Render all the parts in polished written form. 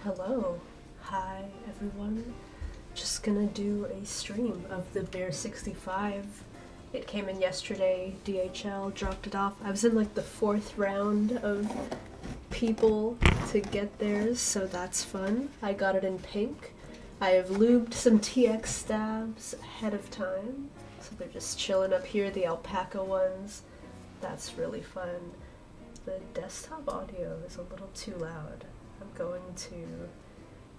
Hello, hi everyone. Just gonna do a stream of the Bear65. It came in yesterday, DHL dropped it off. I was in like the 4th round of people to get theirs, so that's fun. I got it in pink. I have lubed some TX stabs ahead of time, so they're just chilling up here, the Alpaca ones. That's really fun. The desktop audio is a little too loud. I'm going to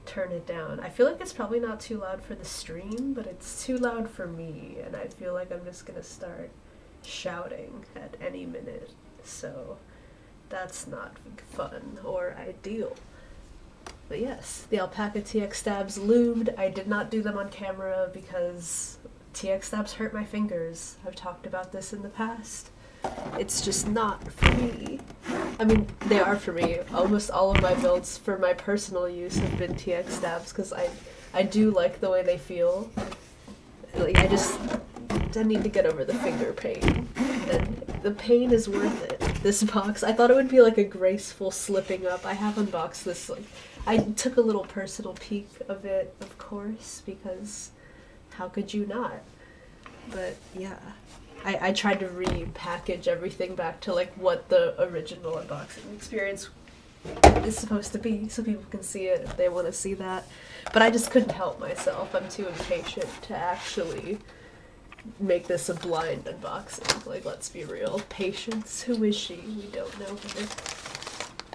turn it down. I feel like it's probably not too loud for the stream, but it's too loud for me, and I feel like I'm just gonna start shouting at any minute, so that's not fun or ideal. But yes, the Alpaca TX stabs lubed. I did not do them on camera because TX stabs hurt my fingers. I've talked about this in the past. It's just not for me. I mean, they are for me. Almost all of my builds for my personal use have been TX stabs because I do like the way they feel. Like, I need to get over the finger pain. And the pain is worth it. This box, I thought it would be like a graceful slipping up. I have unboxed this, like, I took a little personal peek of it, of course, because how could you not? But yeah. I tried to repackage everything back to like what the original unboxing experience is supposed to be, so people can see it if they want to see that. But I just couldn't help myself. I'm too impatient to actually make this a blind unboxing. Like, let's be real. Patience, who is she? We don't know her.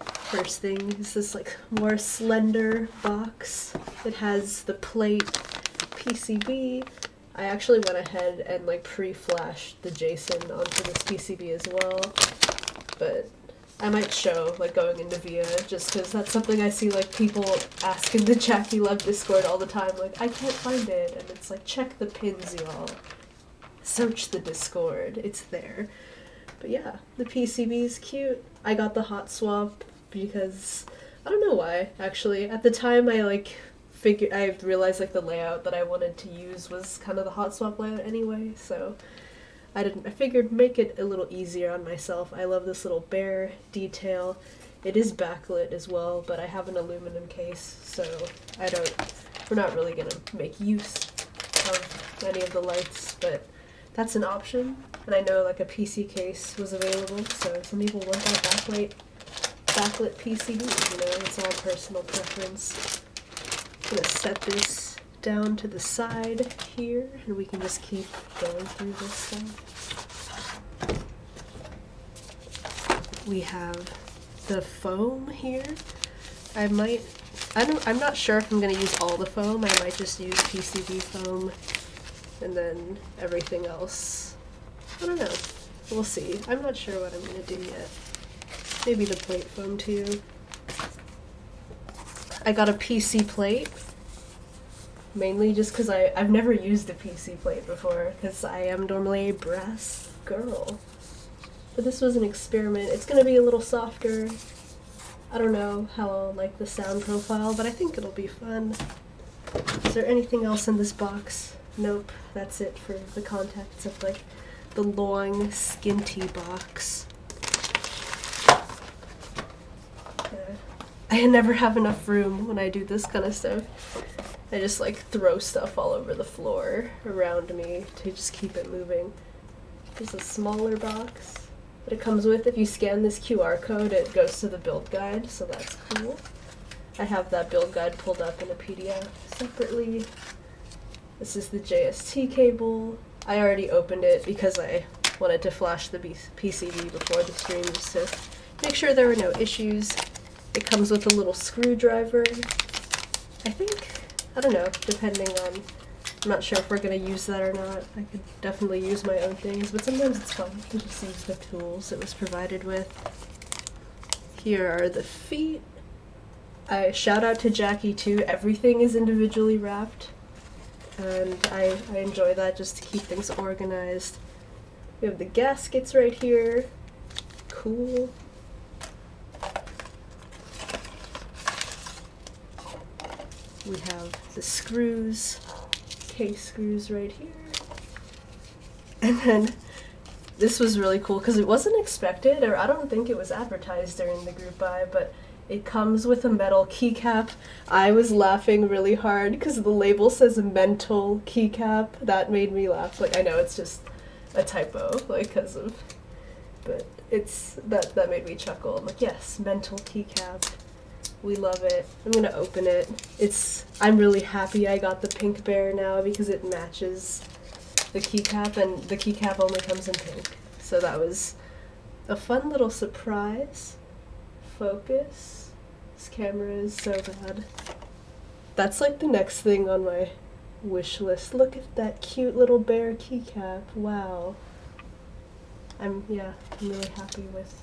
First thing is this like more slender box. It has the plate, PCB. I actually went ahead and like pre-flashed the JSON onto this PCB as well, but I might show like going into VIA just because that's something I see like people ask in the Jacky Lab Discord all the time, like, I can't find it, and it's like, check the pins, y'all. Search the Discord, it's there. But yeah, the PCB is cute. I got the hot swap because, I don't know why, actually. At the time I realized like the layout that I wanted to use was kind of the hot swap layout anyway, so I figured make it a little easier on myself. I love this little bear detail. It is backlit as well, but I have an aluminum case, so we're not really gonna make use of any of the lights, but that's an option. And I know like a PC case was available, so some people want that backlit PCB, you know, it's all personal preference. I'm gonna set this down to the side here, and we can just keep going through this stuff. We have the foam here. I'm not sure if I'm gonna use all the foam. I might just use PCB foam, and then everything else. I don't know. We'll see. I'm not sure what I'm gonna do yet. Maybe the plate foam too. I got a PC plate, mainly just because I've never used a PC plate before, because I am normally a brass girl. But this was an experiment. It's going to be a little softer. I don't know how I'll like the sound profile, but I think it'll be fun. Is there anything else in this box? Nope, that's it for the contents of like the long, skinty box. I never have enough room when I do this kind of stuff. I just like throw stuff all over the floor around me to just keep it moving. There's a smaller box that it comes with. If you scan this QR code, it goes to the build guide, so that's cool. I have that build guide pulled up in a PDF separately. This is the JST cable. I already opened it because I wanted to flash the PCB before the stream just to make sure there were no issues. It comes with a little screwdriver. I think, I don't know, depending on, I'm not sure if we're going to use that or not. I could definitely use my own things, but sometimes it's fun to just use the tools it was provided with. Here are the feet. shout out to Jacky too. Everything is individually wrapped, and I enjoy that just to keep things organized. We have the gaskets right here. Cool. We have the screws, case screws right here. And then this was really cool because it wasn't expected, or I don't think it was advertised during the group buy, but it comes with a metal keycap. I was laughing really hard because the label says mental keycap. That made me laugh. Like, I know it's just a typo, like, because of, but it's, that made me chuckle. I'm like, yes, mental keycap. We love it. I'm gonna open it. I'm really happy I got the pink bear now because it matches the keycap, and the keycap only comes in pink. So that was a fun little surprise. Focus. This camera is so bad. That's like the next thing on my wish list. Look at that cute little bear keycap. Wow. I'm really happy with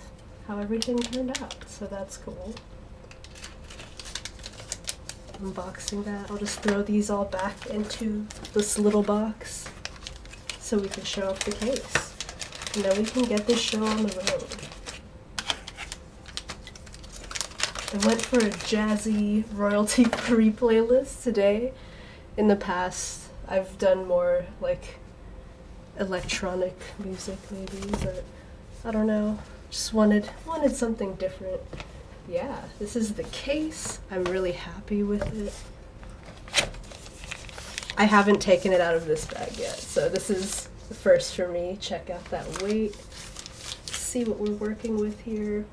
how everything turned out. So that's cool. Unboxing that. I'll just throw these all back into this little box so we can show off the case. And then we can get this show on the road. I went for a jazzy, royalty-free playlist today. In the past, I've done more like electronic music maybe, but I don't know. Just wanted something different. Yeah, this is the case. I'm really happy with it. I haven't taken it out of this bag yet, so this is the first for me. Check out that weight. See what we're working with here.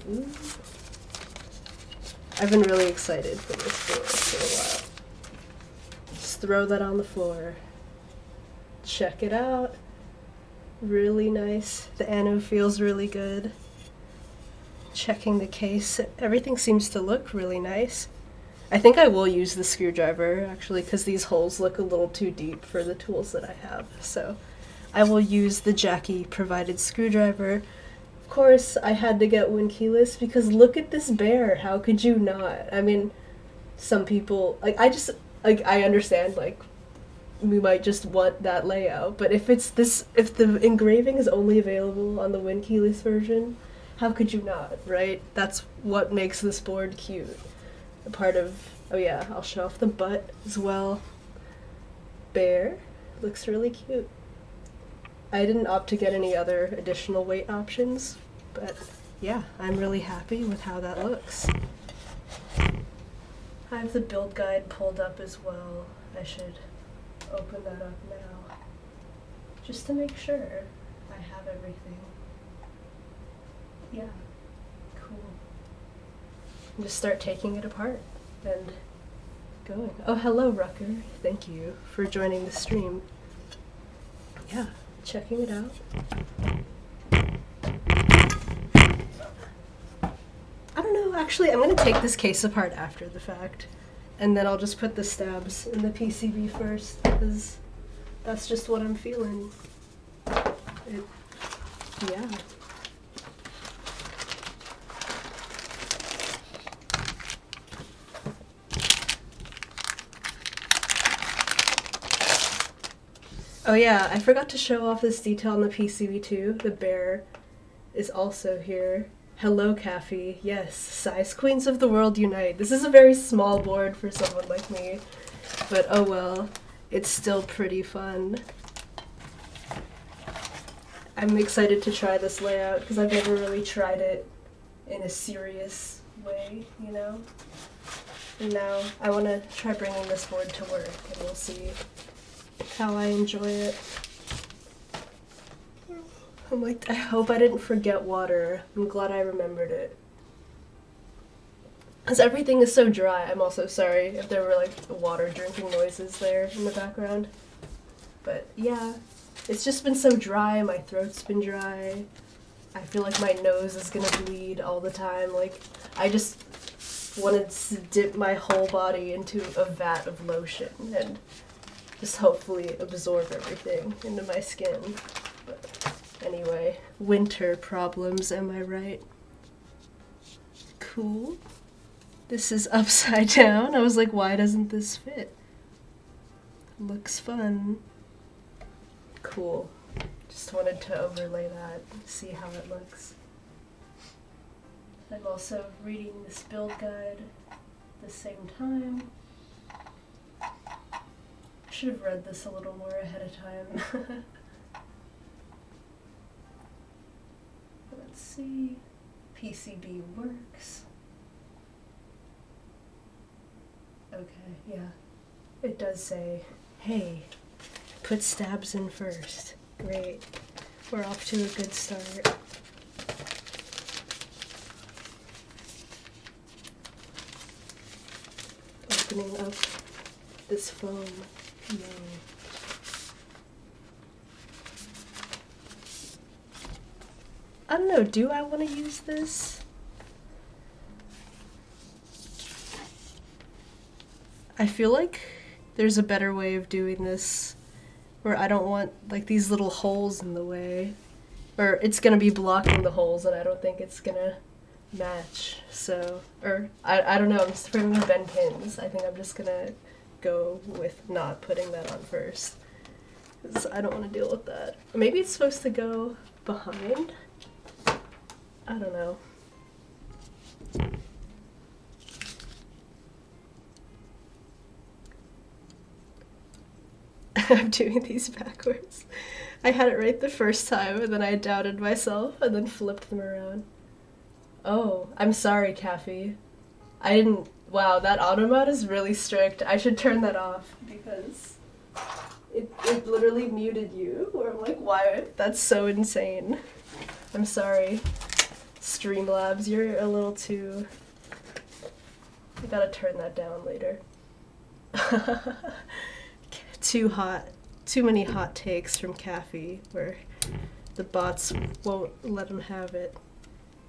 Ooh. I've been really excited for this board for a while. Just throw that on the floor. Check it out. Really nice. The anode feels really good. Checking the case. Everything seems to look really nice. I think I will use the screwdriver actually because these holes look a little too deep for the tools that I have. So I will use the Jacky provided screwdriver. Of course, I had to get one keyless because look at this bear. How could you not? I mean, some people, I understand, like, we might just want that layout, but if the engraving is only available on the win keyless version, how could you not, right? That's what makes this board cute. A part of, oh yeah, I'll show off the butt as well. Bear, looks really cute. I didn't opt to get any other additional weight options, but yeah, I'm really happy with how that looks. I have the build guide pulled up as well. I should open that up now, just to make sure I have everything. Yeah, cool. And just start taking it apart and going. Oh, hello, Rucker. Thank you for joining the stream. Yeah, checking it out. I don't know, actually, I'm gonna take this case apart after the fact. And then I'll just put the stabs in the PCB first, because that's just what I'm feeling. Yeah. Oh yeah, I forgot to show off this detail on the PCB too. The bear is also here. Hello, Caffey. Yes, size queens of the world unite. This is a very small board for someone like me, but oh well, it's still pretty fun. I'm excited to try this layout because I've never really tried it in a serious way, you know? And now I want to try bringing this board to work, and we'll see how I enjoy it. I'm like, I hope I didn't forget water. I'm glad I remembered it. Because everything is so dry. I'm also sorry if there were like water drinking noises there in the background. But yeah, it's just been so dry. My throat's been dry. I feel like my nose is gonna bleed all the time. Like, I just wanted to dip my whole body into a vat of lotion and just hopefully absorb everything into my skin. But anyway, winter problems, am I right? cool. This is upside down. I was like, why doesn't this fit? Looks fun. Cool. Just wanted to overlay that, see how it looks. I'm also reading this build guide at the same time. I should have read this a little more ahead of time. Let's see. PCB works. Okay, yeah. It does say, hey, put stabs in first. Great. We're off to a good start. Opening up this foam. Yay. I don't know, do I want to use this? I feel like there's a better way of doing this where I don't want like these little holes in the way. Or it's gonna be blocking the holes and I don't think it's gonna match. So, or I don't know, I'm just afraid I'm gonna bend pins. I think I'm just gonna go with not putting that on first. Because I don't want to deal with that. Maybe it's supposed to go behind? I don't know. I'm doing these backwards. I had it right the first time and then I doubted myself and then flipped them around. Oh, I'm sorry, Kathy. I didn't... Wow, that auto mode is really strict. I should turn that off because it literally muted you. Or I'm like, why? That's so insane. I'm sorry. Streamlabs, you're a little too... I gotta turn that down later. Too hot. Too many hot takes from Kathy where the bots won't let him have it.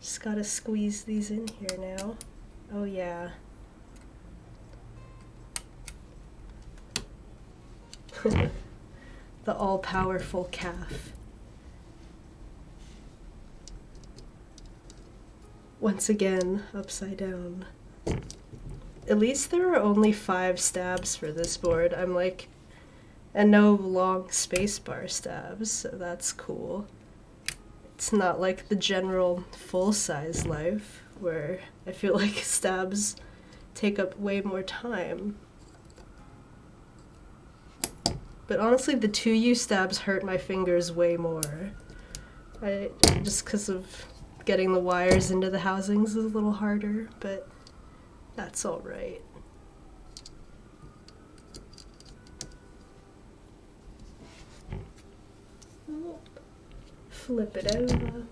Just gotta squeeze these in here now. Oh yeah. The all-powerful calf. Once again, upside down. At least there are only 5 stabs for this board. I'm like, and no long spacebar stabs, so that's cool. It's not like the general full-size life, where I feel like stabs take up way more time. But honestly, the 2U stabs hurt my fingers way more. Just because of getting the wires into the housings is a little harder, but that's alright. Flip it over.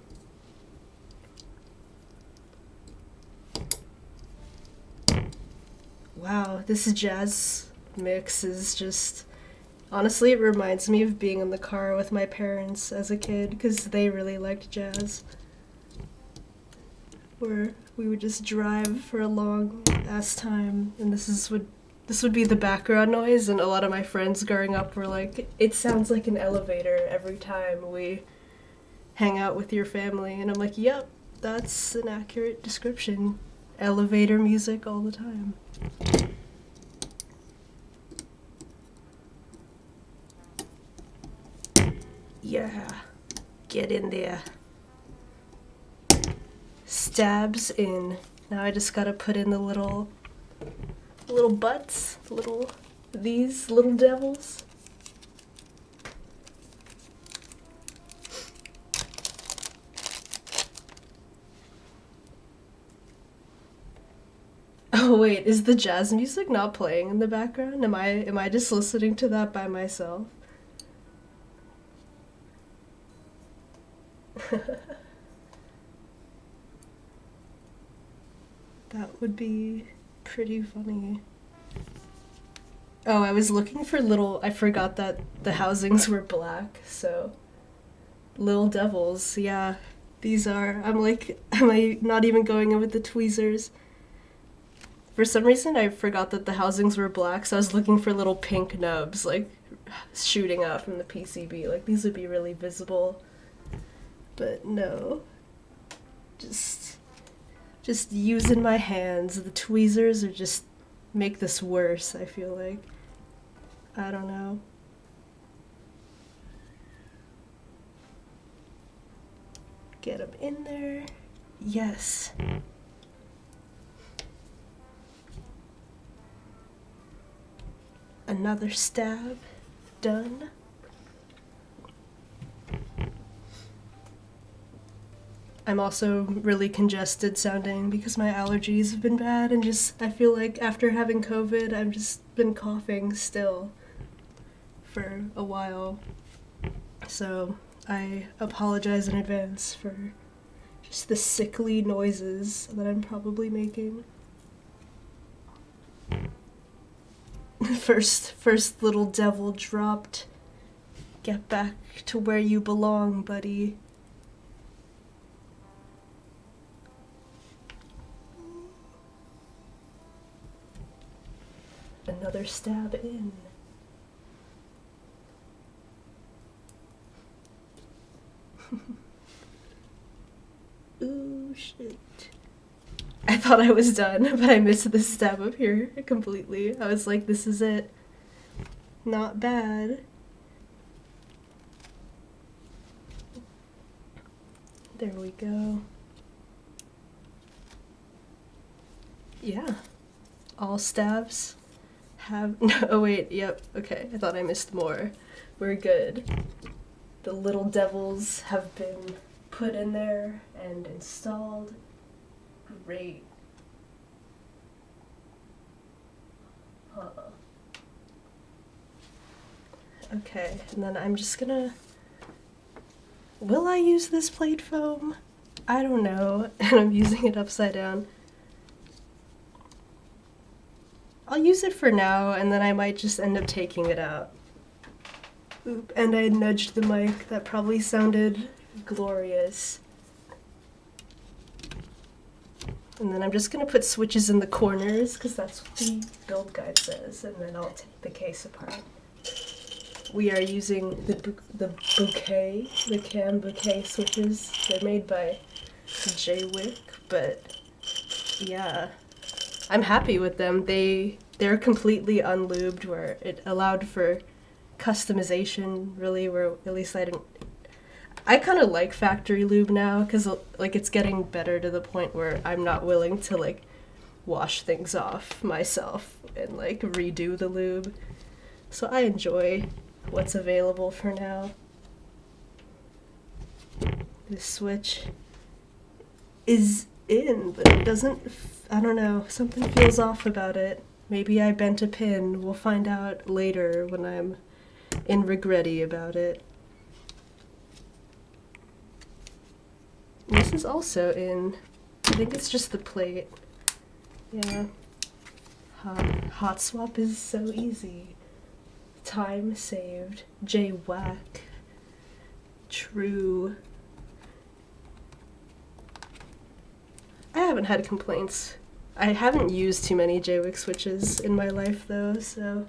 Wow, this jazz mix is just... Honestly, it reminds me of being in the car with my parents as a kid, because they really liked jazz. Where we would just drive for a long ass time, and this would be the background noise, and a lot of my friends growing up were like, it sounds like an elevator every time we hang out with your family, and I'm like, yep, that's an accurate description. Elevator music all the time. Yeah, get in there. Stabs in. Now I just gotta put in the little butts, these little devils. Oh wait, is the jazz music not playing in the background? Am I just listening to that by myself? That would be pretty funny. Oh, I was looking for I forgot that the housings were black, so... Little devils, yeah. These are, I'm like, am I not even going in with the tweezers? For some reason, I forgot that the housings were black, so I was looking for little pink nubs, like, shooting out from the PCB. Like, these would be really visible. But no. Just... Just using my hands. The tweezers are just make this worse, I feel like. I don't know. Get them in there. Yes. Another stab. Done. I'm also really congested sounding because my allergies have been bad, and just I feel like after having COVID I've just been coughing still for a while. So I apologize in advance for just the sickly noises that I'm probably making. First little devil dropped. Get back to where you belong, buddy. Another stab in. Ooh, shit. I thought I was done, but I missed this stab up here completely. I was like, this is it. Not bad. There we go. Yeah. All stabs have... No, oh wait, yep, okay. I thought I missed more. We're good. The little devils have been put in there and installed. Great. Okay, and then I'm just gonna... Will I use this plate foam? I don't know, and I'm using it upside down. I'll use it for now, and then I might just end up taking it out. Oop, and I nudged the mic. That probably sounded glorious. And then I'm just gonna put switches in the corners, because that's what the build guide says, and then I'll take the case apart. We are using the bouquet, the KAM Bouquet Switches. They're made by J-Wick, but yeah, I'm happy with them. They're completely unlubed, where it allowed for customization, really, where at least I kind of like factory lube now, because like it's getting better to the point where I'm not willing to like wash things off myself and like redo the lube. So I enjoy what's available for now. This switch is in, but it doesn't, I don't know, something feels off about it. Maybe I bent a pin. We'll find out later when I'm in regretty about it. This is also in. I think it's just the plate. Yeah. Hot swap is so easy. Time saved. J-Wack. True. I haven't had complaints. I haven't used too many J-Wick switches in my life though, so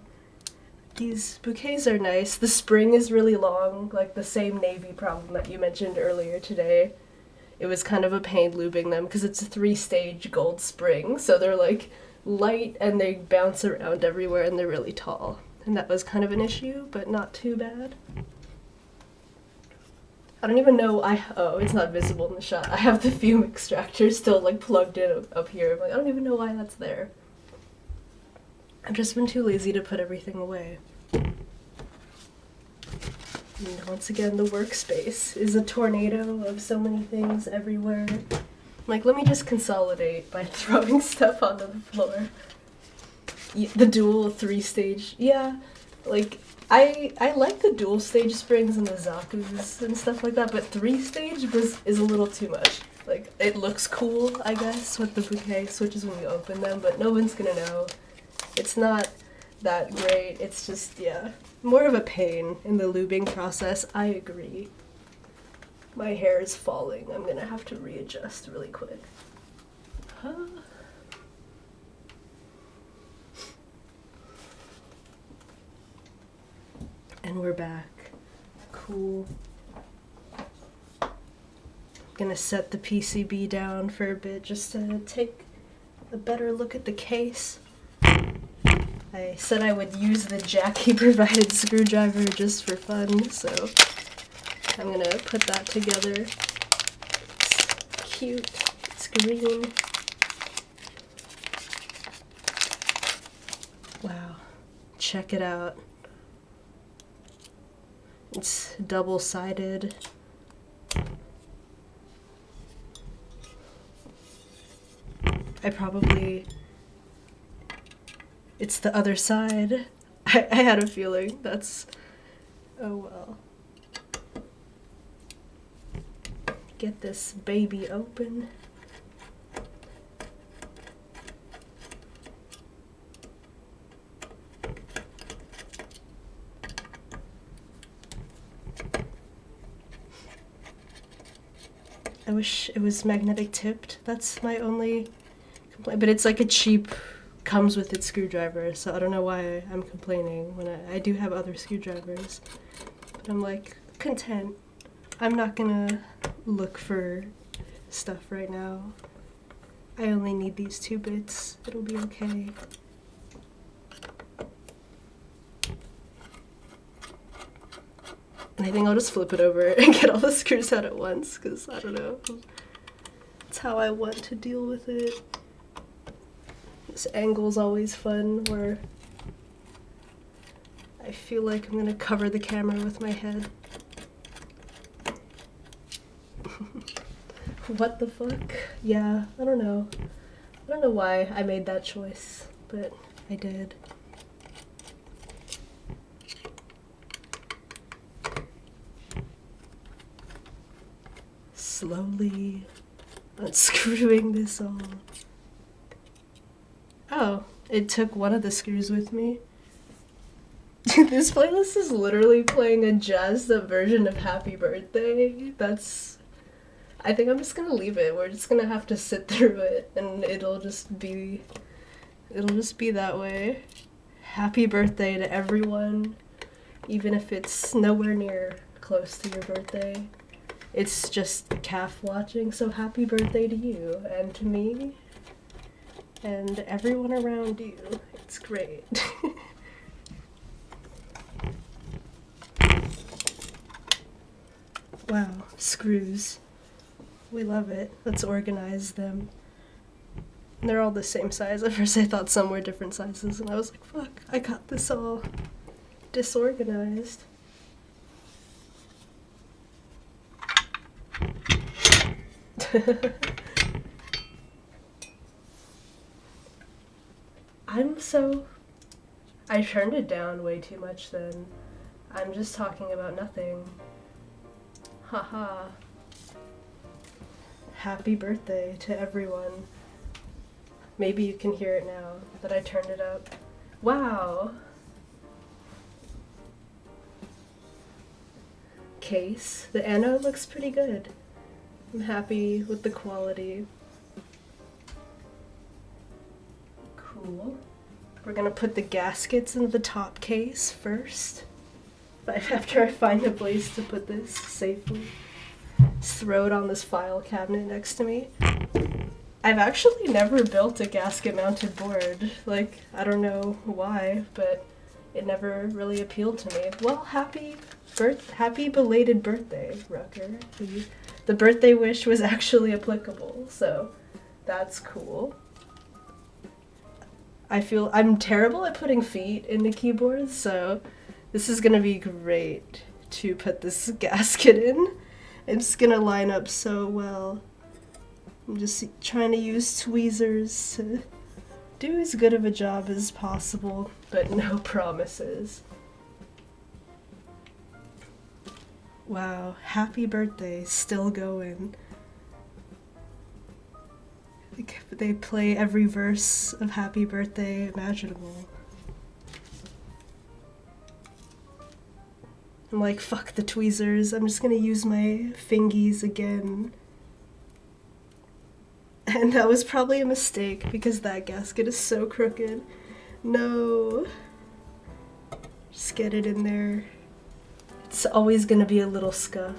these bouquets are nice. The spring is really long, like the same navy problem that you mentioned earlier today. It was kind of a pain lubing them because it's a 3-stage gold spring, so they're like light and they bounce around everywhere and they're really tall. And that was kind of an issue, but not too bad. I don't even know, oh, it's not visible in the shot. I have the fume extractor still like plugged in up here. I'm like, I don't even know why that's there. I've just been too lazy to put everything away. And once again, the workspace is a tornado of so many things everywhere. I'm like, let me just consolidate by throwing stuff onto the floor. The dual 3-stage, yeah, like, I like the dual stage springs and the Zakus and stuff like that, but 3-stage is a little too much. Like, it looks cool, I guess, with the bouquet switches when you open them, but no one's gonna know. It's not that great, it's just, yeah, more of a pain in the lubing process, I agree. My hair is falling, I'm gonna have to readjust really quick. And we're back. Cool. gonna set the PCB down for a bit just to take a better look at the case. I said I would use the Jacky provided screwdriver just for fun, so I'm gonna put that together. It's cute, it's green. Wow, check it out. It's double-sided. It's the other side. I had a feeling that's, oh well. Get this baby open. I wish it was magnetic tipped. That's my only complaint. But it's like a cheap, comes with its screwdriver, so I don't know why I'm complaining when I do have other screwdrivers. But I'm like, content. I'm not gonna look for stuff right now. I only need these 2 bits. It'll be okay. And I think I'll just flip it over and get all the screws out at once, because I don't know. It's how I want to deal with it. This angle's always fun, where I feel like I'm gonna cover the camera with my head. What the fuck? Yeah, I don't know. I don't know why I made that choice, but I did. Slowly unscrewing this all. Oh, it took one of the screws with me. This playlist is literally playing a jazzed up version of Happy Birthday. I think I'm just gonna leave it. We're just gonna have to sit through it, and it'll just be that way. Happy birthday to everyone, even if it's nowhere near close to your birthday. It's just calf watching, so happy birthday to you, and to me, and everyone around you. It's great. Wow, screws. We love it. Let's organize them. And they're all the same size. At first I thought some were different sizes, and I was like, fuck, I got this all disorganized. I turned it down way too much then. I'm just talking about nothing. Haha. Happy birthday to everyone. Maybe you can hear it now that I turned it up. Wow. Case. The anode looks pretty good. I'm happy with the quality. Cool. We're gonna put the gaskets into the top case first. After I find a place to put this safely. Just throw it on this file cabinet next to me. I've actually never built a gasket mounted board. Like, I don't know why, but it never really appealed to me. Well, happy belated birthday, Rucker. The birthday wish was actually applicable, so that's cool. I'm terrible at putting feet in the keyboards, so this is gonna be great to put this gasket in. It's gonna line up so well. I'm just trying to use tweezers to do as good of a job as possible, but no promises. Wow, happy birthday, still going. They play every verse of Happy Birthday imaginable. I'm like, fuck the tweezers, I'm just gonna use my fingies again. And that was probably a mistake because that gasket is so crooked. No. Just get it in there. It's always gonna be a little scuff.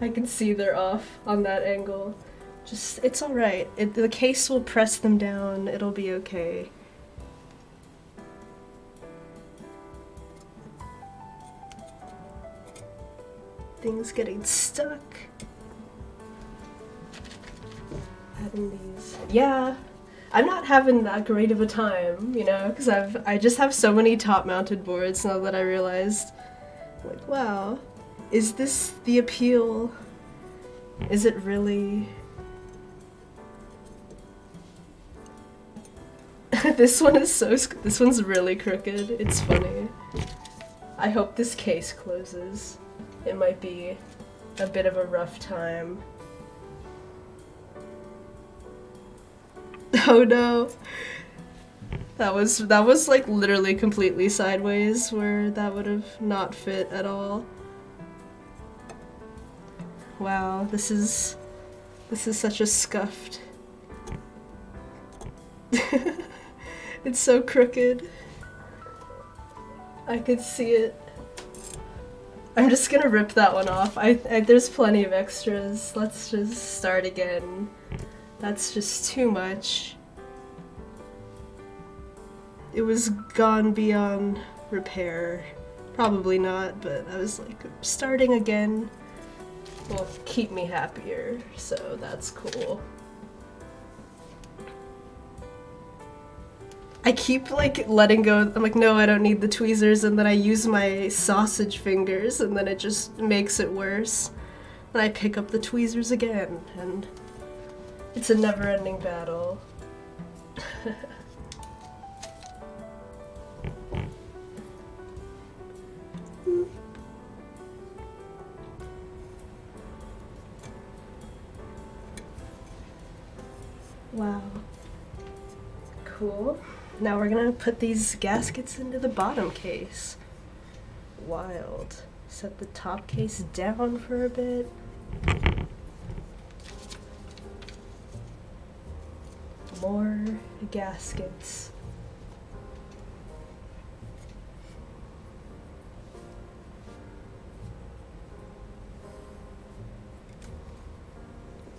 I can see they're off on that angle. Just, it's alright. The case will press them down. It'll be okay. Things getting stuck. Having these. Yeah. I'm not having that great of a time, you know, because I just have so many top-mounted boards now that I realized, like, wow, is this the appeal? Is it really? This one's really crooked. It's funny. I hope this case closes. It might be a bit of a rough time. Oh no. That was like literally completely sideways where that would have not fit at all. Wow, this is such a scuffed. It's so crooked. I could see it. I'm just gonna rip that one off. There's plenty of extras. Let's just start again. That's just too much. It was gone beyond repair. Probably not, but I was like, starting again will keep me happier, so that's cool. I keep like letting go. I'm like, no, I don't need the tweezers, and then I use my sausage fingers, and then it just makes it worse. And I pick up the tweezers again, and it's a never-ending battle. Wow. Cool. Now we're gonna put these gaskets into the bottom case. Wild. Set the top case down for a bit. More gaskets.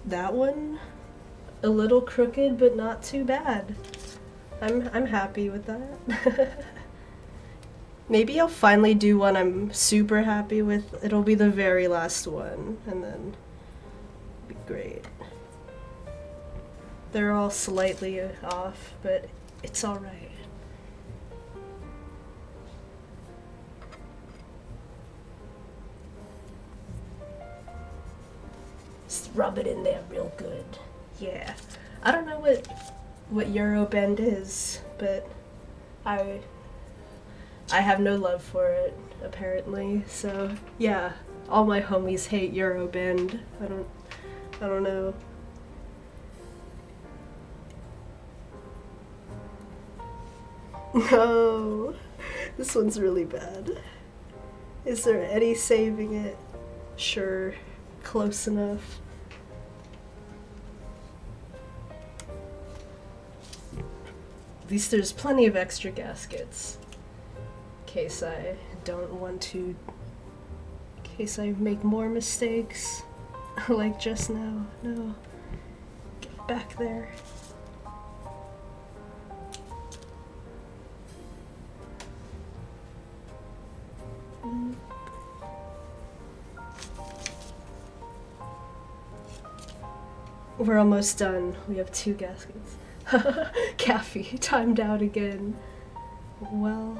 That one, a little crooked, but not too bad. I'm happy with that. Maybe I'll finally do one I'm super happy with. It'll be the very last one, and then it'll be great. They're all slightly off, but it's alright. Just rub it in there real good. Yeah. I don't know what Eurobend is, but I have no love for it, apparently. So yeah, all my homies hate Eurobend. I don't know. No, this one's really bad. Is there any saving it? Sure, close enough. At least there's plenty of extra gaskets. In case I don't want to, in case I make more mistakes, like just now. No, get back there. We're almost done. We have 2 gaskets. Caffey, timed out again. Well.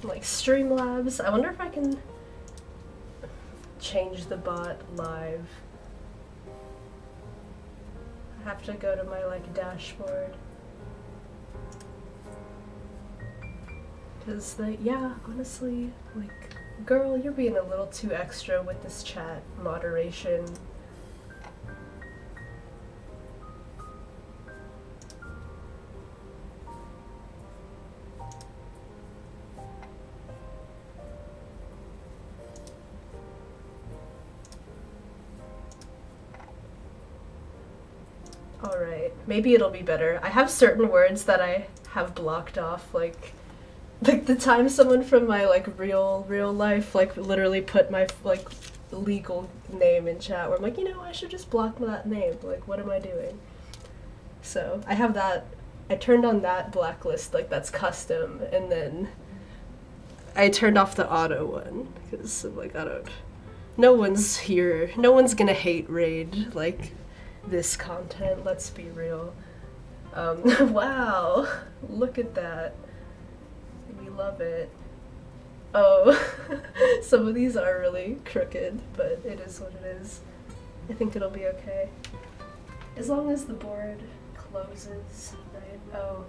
Like Streamlabs. I wonder if I can change the bot live. I have to go to my like dashboard. Cause yeah, honestly, like, girl, you're being a little too extra with this chat moderation. Alright, maybe it'll be better. I have certain words that I have blocked off, like the time someone from my like real life like literally put my like legal name in chat where I'm like, you know, I should just block that name. Like, what am I doing? So I have that. I turned on that blacklist, like that's custom, and then I turned off the auto one because like I don't. No one's here. No one's gonna hate raid like this content. Let's be real. Wow, look at that. We love it. Oh, some of these are really crooked, but it is what it is. I think it'll be okay. As long as the board closes, right? Oh,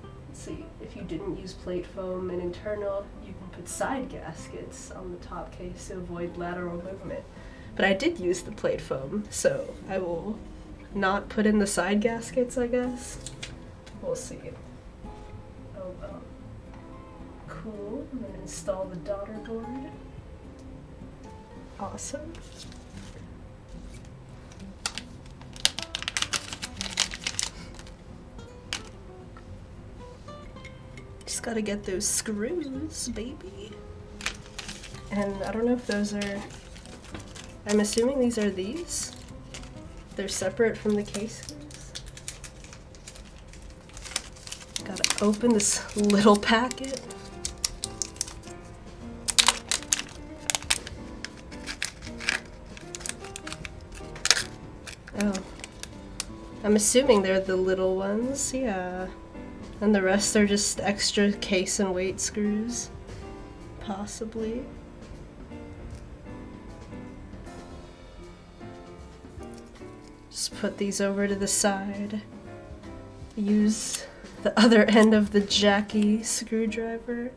let's see. If you didn't use plate foam and internal, you can put side gaskets on the top case to avoid lateral movement. But I did use the plate foam, so I will not put in the side gaskets, I guess. We'll see. Oh well. Cool. I'm gonna install the daughter board. Awesome. Just gotta get those screws, baby. And I don't know if those are... I'm assuming these are these? They're separate from the case screws. Gotta open this little packet. Oh. I'm assuming they're the little ones, yeah. And the rest are just extra case and weight screws. Possibly. Just put these over to the side. Use the other end of the Jacky screwdriver.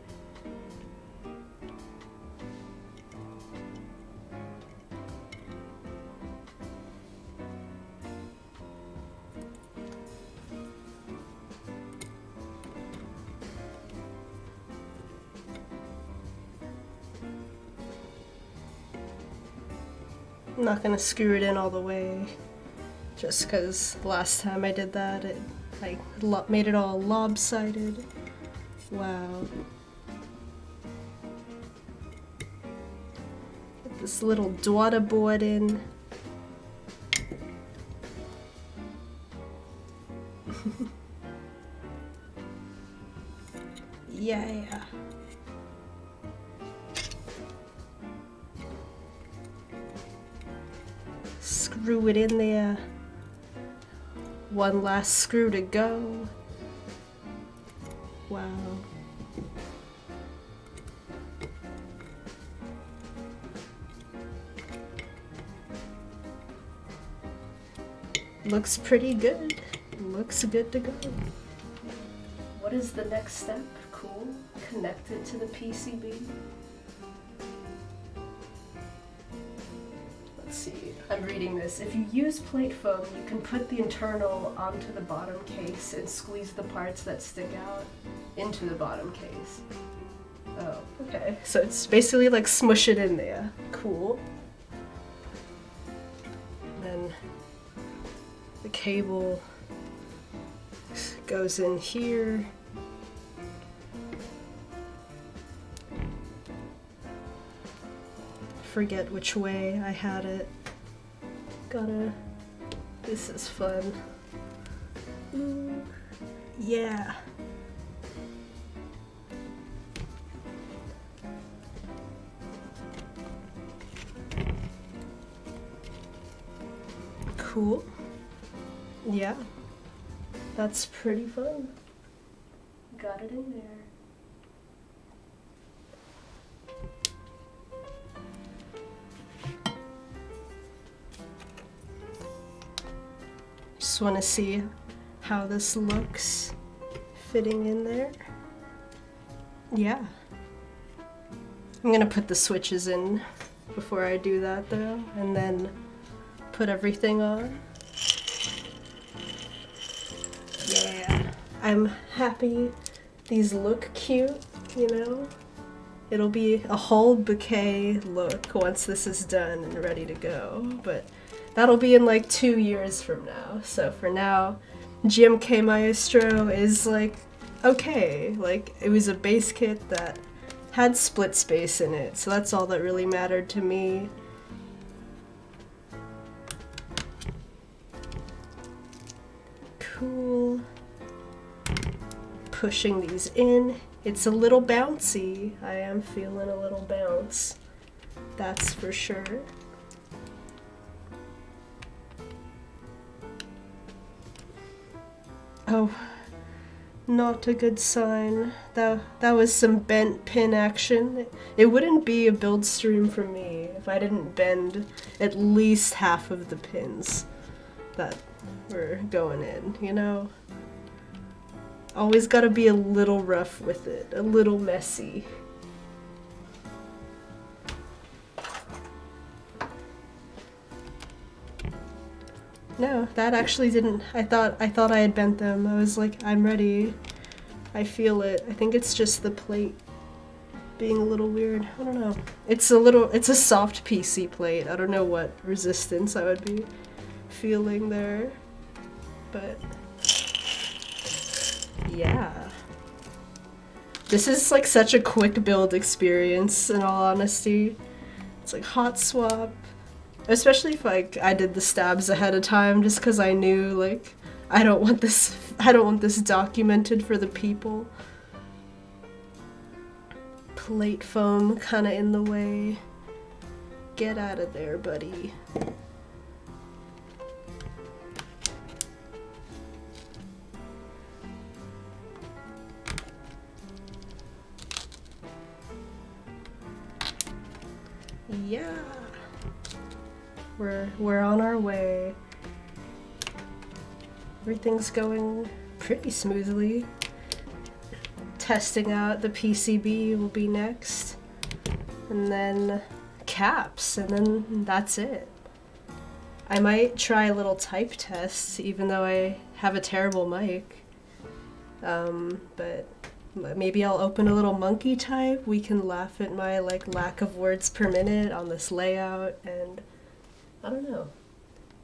I'm not gonna screw it in all the way, just because last time I did that, I made it all lopsided. Wow. Get this little daughter board in. Yeah. Screw it in there. One last screw to go. Wow. Looks pretty good. Looks good to go. What is the next step? Cool. Connect it to the PCB. Let's see. I'm reading this. If you use plate foam, you can put the internal onto the bottom case and squeeze the parts that stick out into the bottom case. Oh, okay. So it's basically like smush it in there. Cool. And then the cable goes in here. Forget which way I had it. This is fun. Ooh, yeah. Cool. Yeah. That's pretty fun. Got it in there. Just want to see how this looks fitting in there. Yeah. I'm gonna put the switches in before I do that though, and then put everything on. Yeah. I'm happy. These look cute, you know? It'll be a whole bouquet look once this is done and ready to go, but That'll be in like 2 years from now. So for now, GMK Maestro is like okay. Like it was a base kit that had split space in it, so that's all that really mattered to me. Cool. Pushing these in. It's a little bouncy. I am feeling a little bounce. That's for sure. Oh, not a good sign. That was some bent pin action. It wouldn't be a build stream for me if I didn't bend at least half of the pins that were going in, you know? Always gotta be a little rough with it, a little messy. No, that actually didn't. I thought I had bent them. I was like, I'm ready. I feel it. I think it's just the plate being a little weird. I don't know. It's a soft PC plate. I don't know what resistance I would be feeling there. But yeah. This is like such a quick build experience in all honesty. It's like hot swap. Especially if like I did the stabs ahead of time just cuz I knew like I don't want this documented for the people. Plate foam kind of in the way. Get out of there, buddy. Yeah. We're on our way. Everything's going pretty smoothly. Testing out the PCB will be next. And then caps, and then that's it. I might try a little type test, even though I have a terrible mic. But maybe I'll open a little monkey type. We can laugh at my like lack of words per minute on this layout, and I don't know.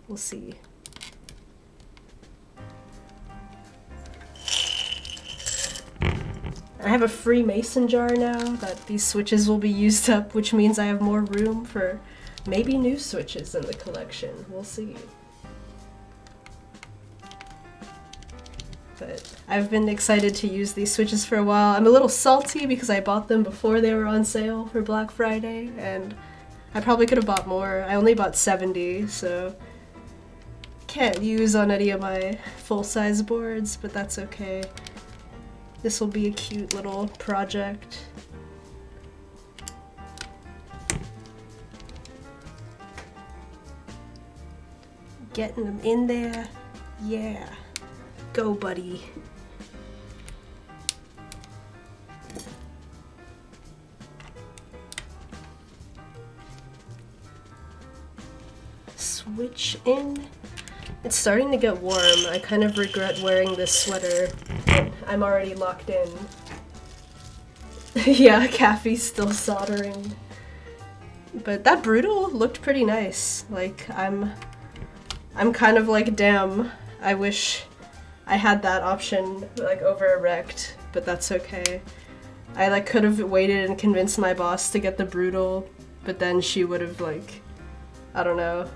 We'll see. I have a free mason jar now that these switches will be used up, which means I have more room for maybe new switches in the collection. We'll see. But I've been excited to use these switches for a while. I'm a little salty because I bought them before they were on sale for Black Friday, and I probably could have bought more. I only bought 70, so can't use on any of my full-size boards, but that's okay. This will be a cute little project. Getting them in there. Yeah. Go, buddy. Switch in. It's starting to get warm. I kind of regret wearing this sweater. I'm already locked in. Yeah, Caffey's still soldering. But that Brutal looked pretty nice. Like, I'm kind of like, damn, I wish I had that option, like, over a Rect, but that's okay. I, like, could have waited and convinced my boss to get the Brutal, but then she would have, like, I don't know,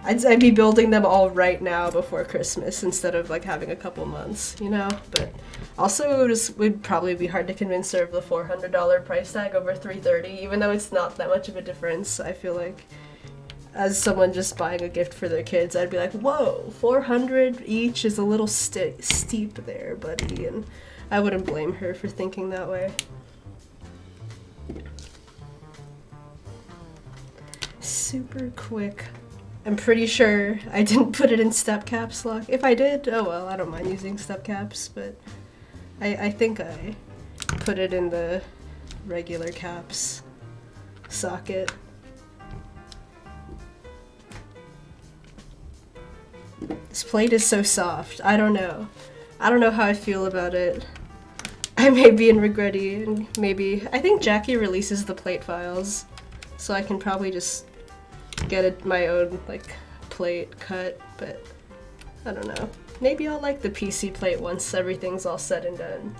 I'd be building them all right now before Christmas instead of like having a couple months, you know? But also it would probably be hard to convince her of the $400 price tag over $330, even though it's not that much of a difference. I feel like as someone just buying a gift for their kids, I'd be like, whoa, $400 each is a little steep there, buddy. And I wouldn't blame her for thinking that way. Super quick. I'm pretty sure I didn't put it in step caps lock. If I did, oh well, I don't mind using step caps, but I think I put it in the regular caps socket. This plate is so soft. I don't know. I don't know how I feel about it. I may be in regretty, and maybe I think Jacky releases the plate files, so I can probably just get my own like plate cut, but I don't know. Maybe I'll like the PC plate once everything's all said and done.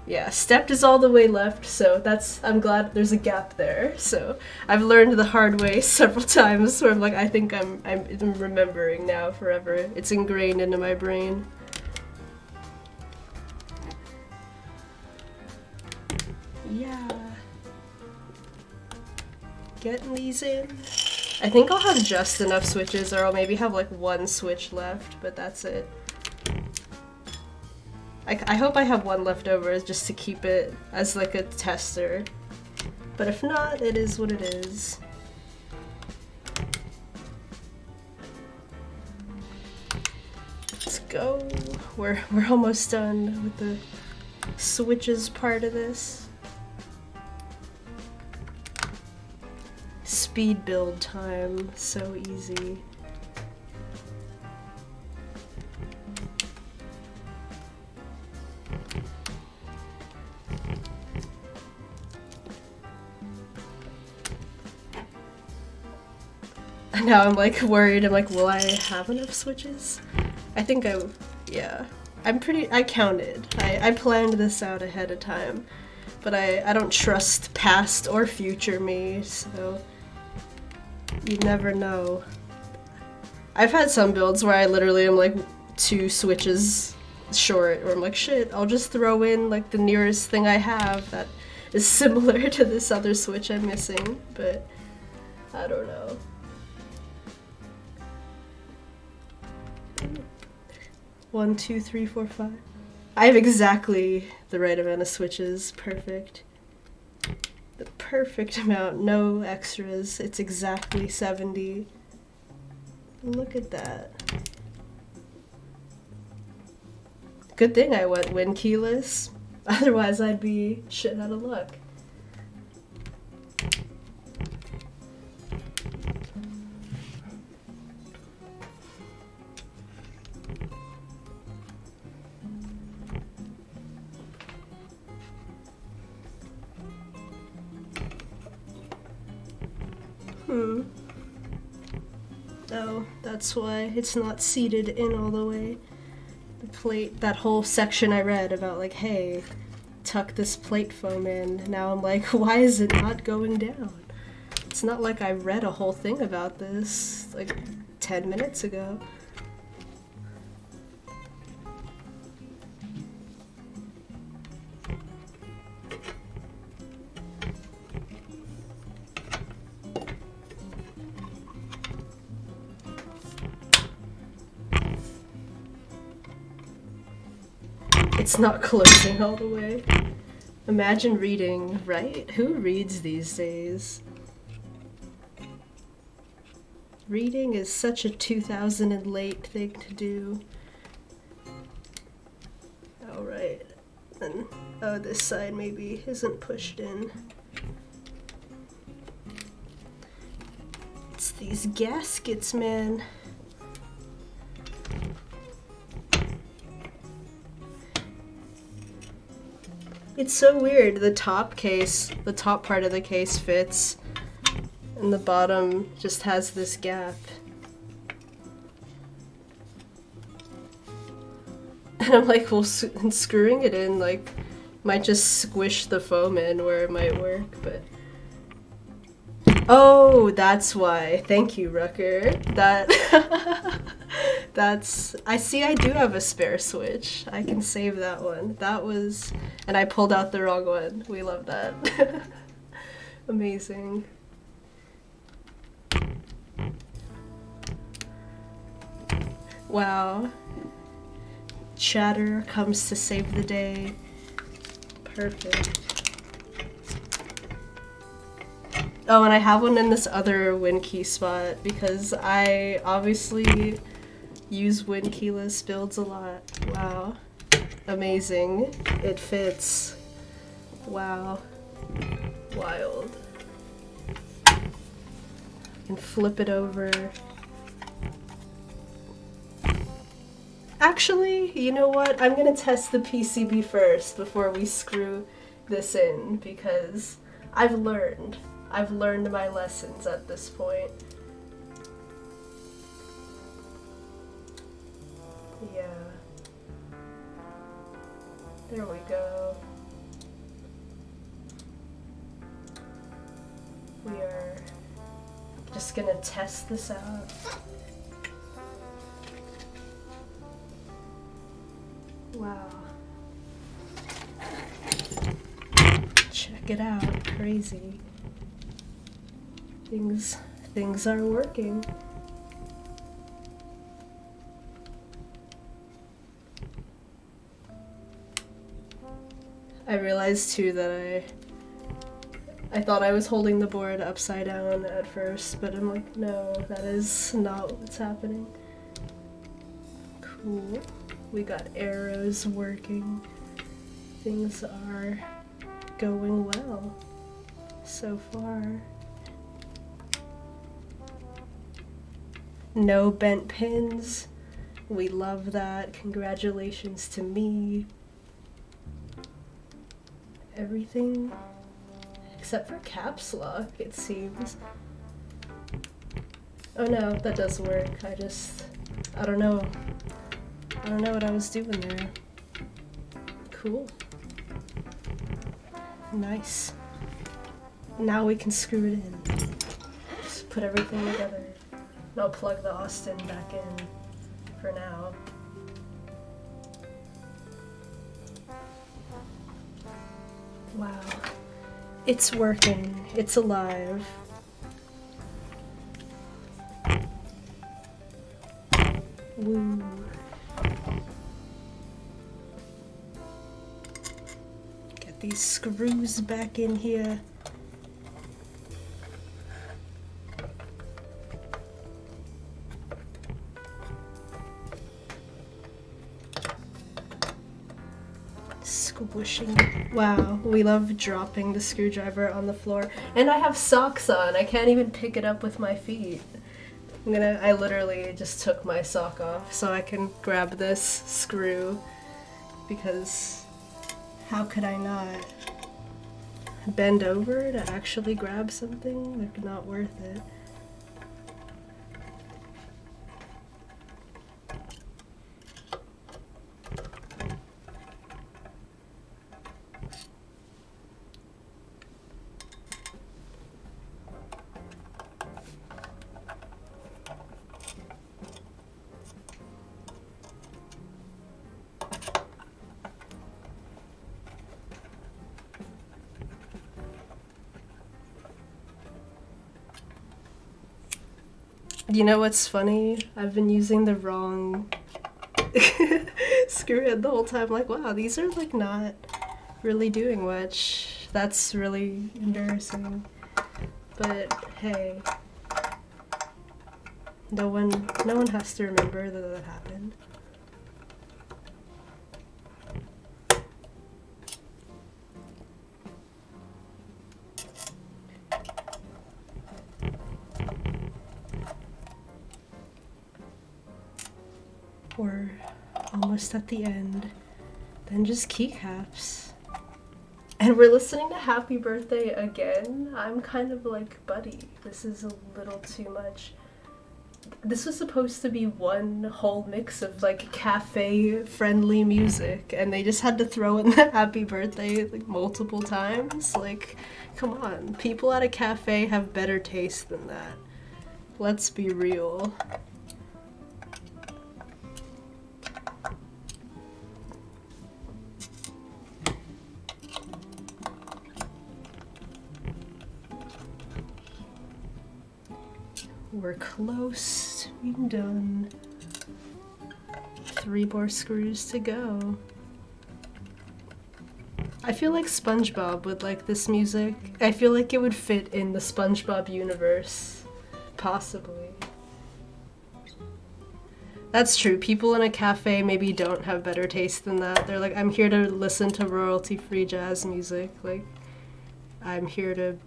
Yeah, stepped is all the way left, so I'm glad there's a gap there. So I've learned the hard way several times where I'm like, I think I'm remembering now forever. It's ingrained into my brain. Yeah. Getting these in. I think I'll have just enough switches, or I'll maybe have like one switch left, but that's it. I hope I have one left over just to keep it as like a tester. But if not, it is what it is. Let's go. We're almost done with the switches part of this. Speed build time, so easy. Now I'm like worried, I'm like, will I have enough switches? I think yeah. I counted. I planned this out ahead of time, but I don't trust past or future me, so you never know. I've had some builds where I literally am like 2 switches short, or I'm like, shit, I'll just throw in like the nearest thing I have that is similar to this other switch I'm missing, but I don't know. 1, 2, 3, 4, 5. I have exactly the right amount of switches. Perfect. The perfect amount. No extras. It's exactly 70. Look at that. Good thing I went win keyless. Otherwise I'd be shit out of luck. Oh, that's why it's not seated in all the way. The plate, that whole section I read about like, hey, tuck this plate foam in. Now I'm like, why is it not going down? It's not like I read a whole thing about this like 10 minutes ago. It's not closing all the way. Imagine reading, right? Who reads these days? Reading is such a 2000 and late thing to do. Alright. Then, oh, this side maybe isn't pushed in. It's these gaskets, man. It's so weird. The top part of the case fits, and the bottom just has this gap. And I'm like, well, screwing it in, like, might just squish the foam in where it might work, but... Oh, that's why. Thank you, Rucker. I see I do have a spare switch. I can save that one. That was... And I pulled out the wrong one. We love that. Amazing. Wow. Chatter comes to save the day. Perfect. Oh, and I have one in this other win key spot because I obviously use win keyless builds a lot. Wow. Amazing. It fits. Wow. Wild. And flip it over. Actually, you know what? I'm gonna test the PCB first before we screw this in because I've learned. I've learned my lessons at this point. Yeah. There we go. We are just gonna test this out. Wow. Check it out. Crazy. Things are working. I realized too that I thought I was holding the board upside down at first, but I'm like, no, that is not what's happening. Cool. We got arrows working. Things are going well so far. No bent pins. We love that. Congratulations to me. Everything except for caps lock, it seems. Oh no, that does work. I don't know. I don't know what I was doing there. Cool. Nice. Now we can screw it in. Just put everything together. And I'll plug the Austin back in for now. Wow. It's working. It's alive. Woo. Get these screws back in here. Squishing. Wow, we love dropping the screwdriver on the floor. And I have socks on. I can't even pick it up with my feet. I literally just took my sock off so I can grab this screw, because how could I not bend over to actually grab something? Like, not worth it. You know what's funny? I've been using the wrong screw head the whole time. Like, wow, these are like not really doing much. That's really embarrassing. But hey, no one has to remember that that happened. We're almost at the end. Then just keycaps. And we're listening to Happy Birthday again. I'm kind of like, buddy, this is a little too much. This was supposed to be one whole mix of like cafe friendly music, and they just had to throw in the Happy Birthday like multiple times. Like, come on, people at a cafe have better taste than that. Let's be real. We're close to being done. 3 more screws to go. I feel like SpongeBob would like this music. I feel like it would fit in the SpongeBob universe. Possibly. That's true. People in a cafe maybe don't have better taste than that. They're like, I'm here to listen to royalty-free jazz music. Like, I'm here to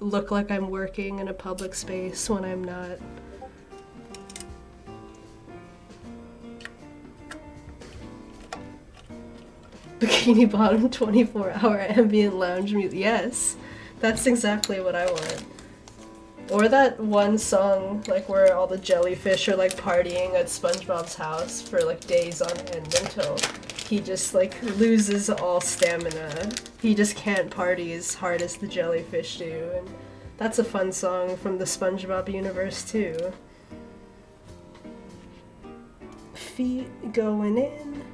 look like I'm working in a public space when I'm not. Bikini Bottom 24-hour ambient lounge music. Yes, That's exactly what I want. Or that one song, like where all the jellyfish are like partying at SpongeBob's house for like days on end until he just like loses all stamina. He just can't party as hard as the jellyfish do, and that's a fun song from the SpongeBob universe too. Feet going in.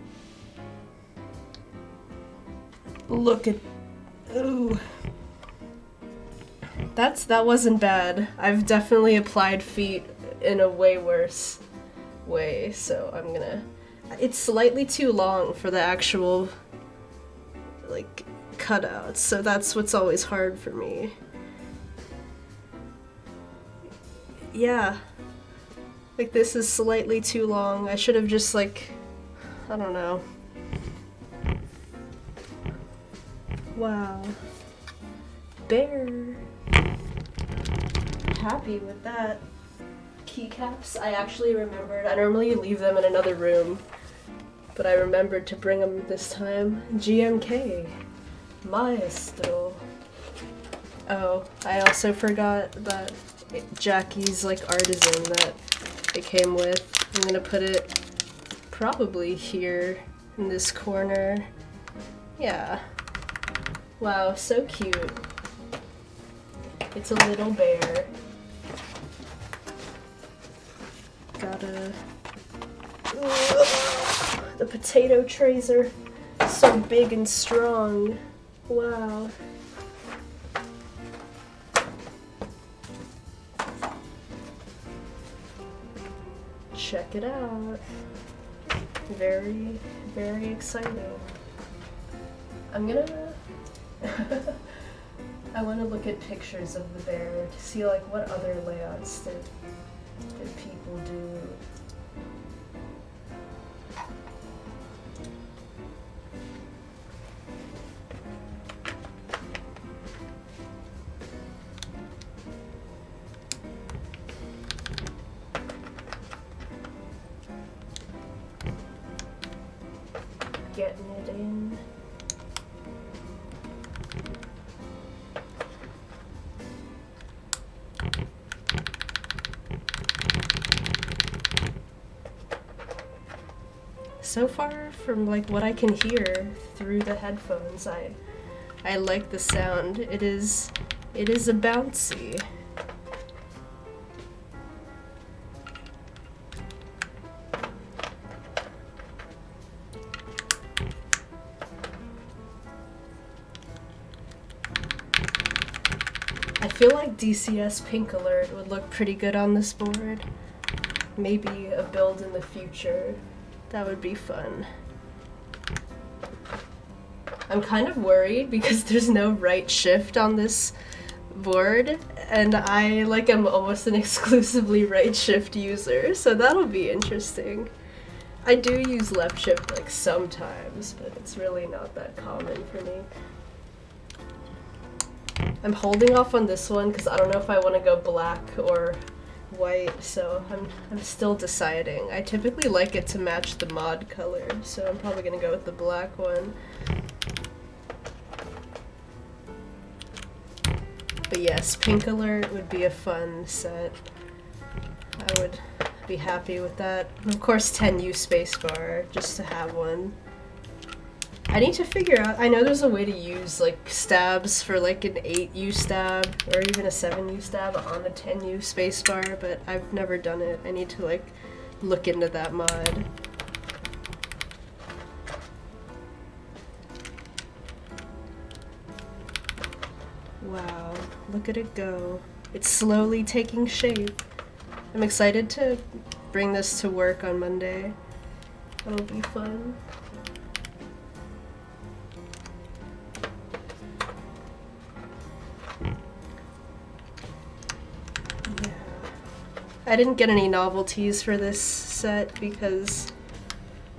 Look at... Ooh. That wasn't bad. I've definitely applied feet in a way worse way, so I'm gonna... It's slightly too long for the actual, like, cutouts, so that's what's always hard for me. Yeah. Like, this is slightly too long. I should have just, like... I don't know. Wow. Bear. Happy with that. Keycaps, I actually remembered. I normally leave them in another room, but I remembered to bring them this time. GMK Maestro. Oh, I also forgot that Jacky's like artisan that it came with. I'm gonna put it probably here in this corner. Yeah. Wow, so cute. It's a little bear. Gotta... The potato trays are so big and strong. Wow. Check it out. Very, very exciting. I'm gonna... I want to look at pictures of the bear to see like what other layouts did people do. Getting it in. So far, from like what I can hear through the headphones, I like the sound. It is a bouncy. I feel like DCS Pink Alert would look pretty good on this board. Maybe a build in the future. That would be fun. I'm kind of worried because there's no right shift on this board, and I like am almost an exclusively right shift user, so that'll be interesting. I do use left shift like sometimes, but it's really not that common for me. I'm holding off on this one because I don't know if I want to go black or white, so I'm still deciding. I typically like it to match the mod color, so I'm probably gonna go with the black one. But yes, Pink Alert would be a fun set. I would be happy with that. And of course 10U spacebar, just to have one. I need to figure out, I know there's a way to use like stabs for like an 8U stab or even a 7U stab on a 10U spacebar, but I've never done it. I need to like look into that mod. Wow, look at it go. It's slowly taking shape. I'm excited to bring this to work on Monday. That'll be fun. I didn't get any novelties for this set because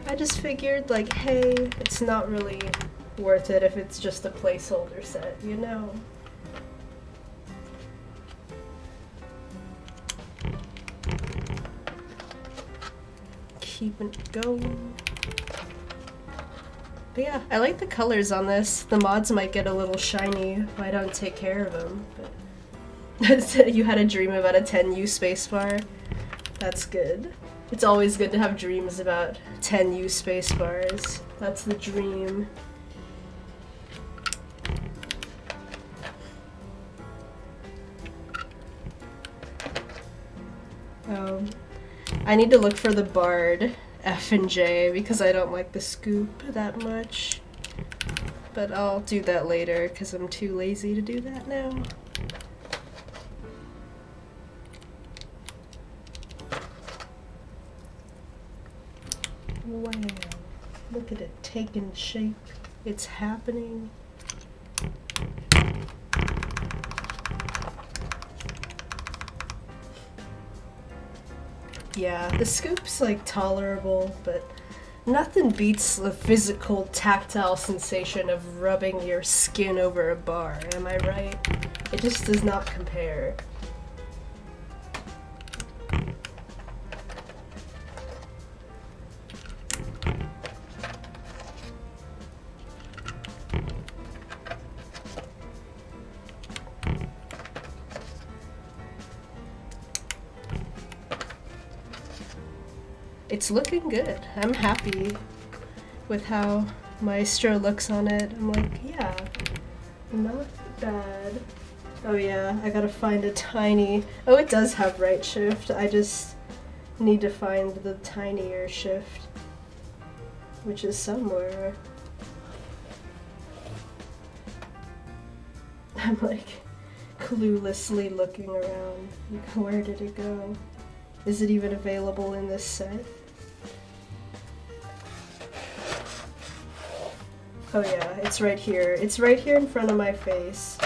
I just figured like, hey, it's not really worth it if it's just a placeholder set, you know? Keep it going. But yeah, I like the colors on this. The mods might get a little shiny if I don't take care of them. But you had a dream about a 10U spacebar? That's good. It's always good to have dreams about 10U spacebars. That's the dream. I need to look for the barred F and J because I don't like the scoop that much. But I'll do that later because I'm too lazy to do that now. Wow, look at it taking shape. It's happening. Yeah, the scoop's like tolerable, but nothing beats the physical, tactile sensation of rubbing your skin over a bar, am I right? It just does not compare. It's looking good. I'm happy with how Maestro looks on it. I'm like, yeah, not bad. Oh yeah, I gotta find a tiny... Oh, it does have right shift. I just need to find the tinier shift, which is somewhere. I'm like cluelessly looking around. Like, where did it go? Is it even available in this set? Oh yeah, it's right here. It's right here in front of my face.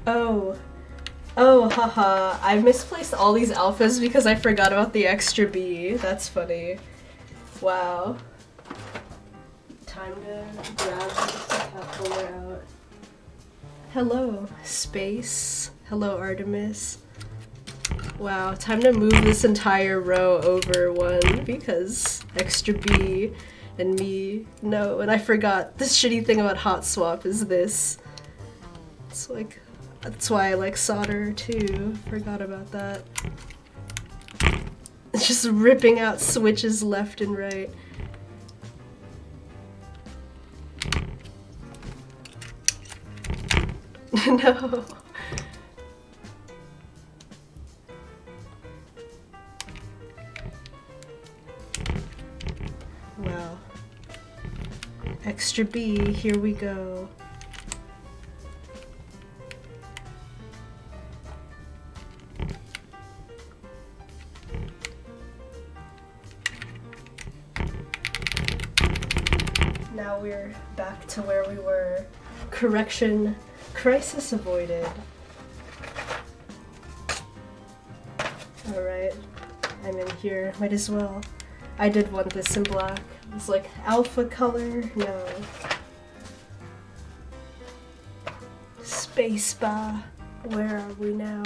Oh. Oh, haha. I misplaced all these alphas because I forgot about the extra B. That's funny. Wow. Time to grab the cat holder out. Hello, space. Hello, Artemis. Wow, time to move this entire row over one because extra B and me. No, and I forgot. This shitty thing about hot swap is this. It's like, that's why I like solder too. Forgot about that. It's just ripping out switches left and right. No. Wow. Extra B, here we go. Now we're back to where we were. Correction. Crisis avoided. Alright, I'm in here, might as well. I did want this in black. It's like alpha color, no. Spacebar, where are we now?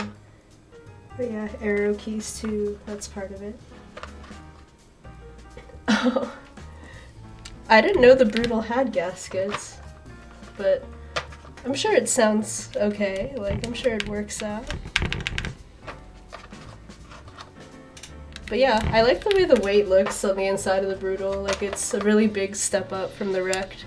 But yeah, arrow keys too, that's part of it. Oh, I didn't know the Brutal had gaskets, but I'm sure it sounds okay, like I'm sure it works out. But yeah, I like the way the weight looks on the inside of the Brutal, like it's a really big step up from the Rect.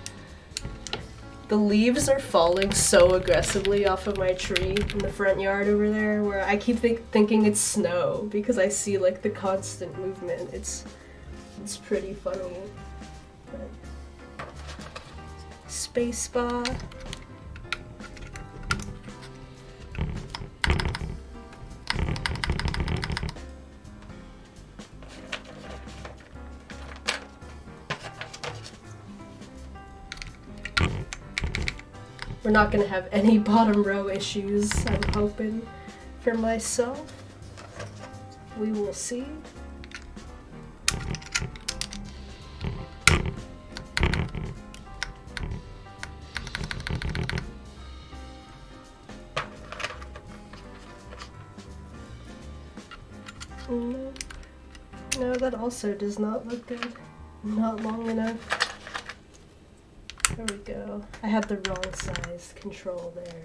The leaves are falling so aggressively off of my tree in the front yard over there, where I keep thinking it's snow because I see like the constant movement. It's pretty funny. But spacebar. We're not gonna have any bottom row issues, I'm hoping, for myself. We will see. that also does not look good. Not long enough. There we go. I had the wrong size control there.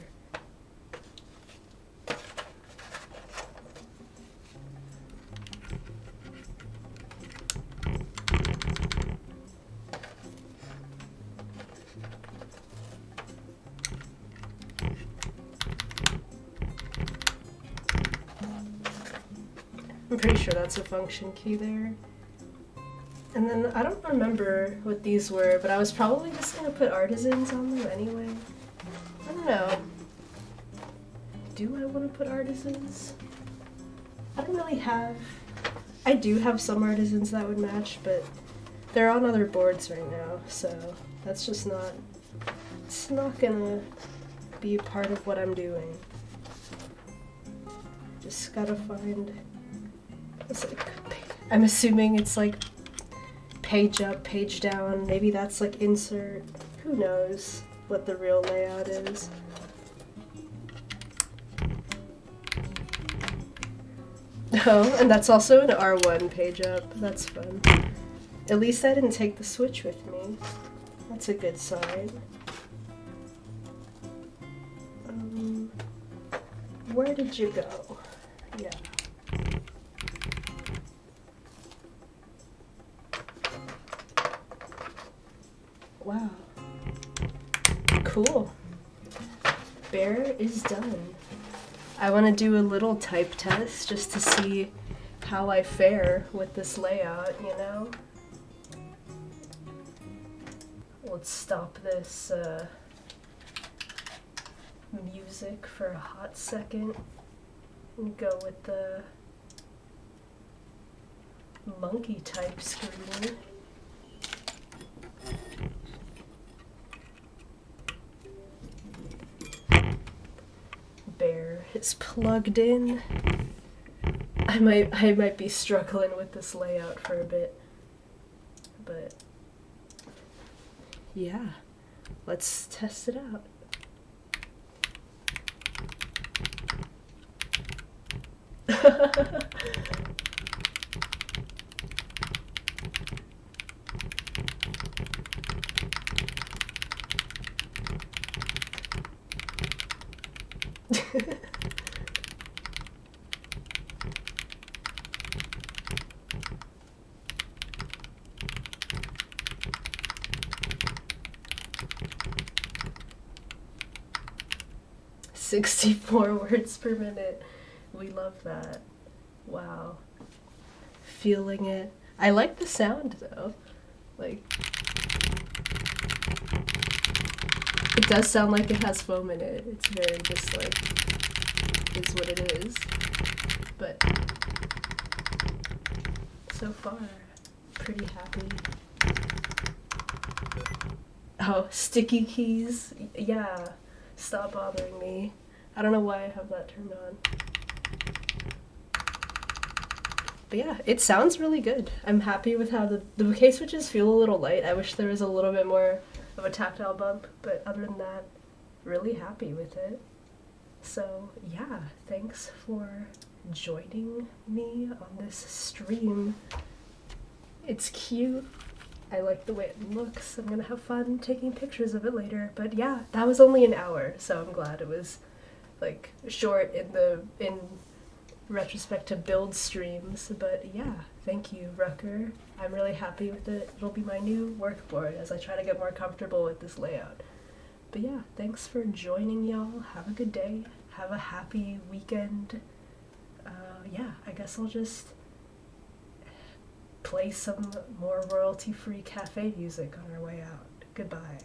I'm pretty sure that's a function key there. And then I don't remember what these were, but I was probably just gonna put artisans on them anyway. I don't know. Do I want to put artisans? I don't really have... I do have some artisans that would match, but they're on other boards right now, so that's just not... It's not gonna be a part of what I'm doing. Just gotta find... It's like, I'm assuming it's like page up, page down. Maybe that's like insert. Who knows what the real layout is. Oh, and that's also an R1 page up. That's fun. At least I didn't take the switch with me. That's a good sign. Where did you go? Yeah. Wow. Cool. Bear is done. I want to do a little type test just to see how I fare with this layout, you know? Let's stop this music for a hot second and go with the monkey type screen. Bear is plugged in. I might be struggling with this layout for a bit, but yeah, let's test it out. "64 words per minute. We love that. Wow. Feeling it. I like the sound though. Like, it does sound like it has foam in it. It's very just like, is what it is. But so far, pretty happy. Oh, sticky keys. Yeah. Stop bothering me. I don't know why I have that turned on. But yeah, it sounds really good. I'm happy with how the bouquet switches feel a little light. I wish there was a little bit more of a tactile bump, but other than that, really happy with it. So yeah, thanks for joining me on this stream. It's cute. I like the way it looks. I'm gonna have fun taking pictures of it later. But yeah, that was only an hour, so I'm glad it was like short in retrospect to build streams. But yeah, thank you, Rucker. I'm really happy with it. It'll be my new workboard as I try to get more comfortable with this layout. But yeah, thanks for joining, y'all. Have a good day. Have a happy weekend. Yeah, I guess I'll just play some more royalty-free cafe music on our way out. Goodbye.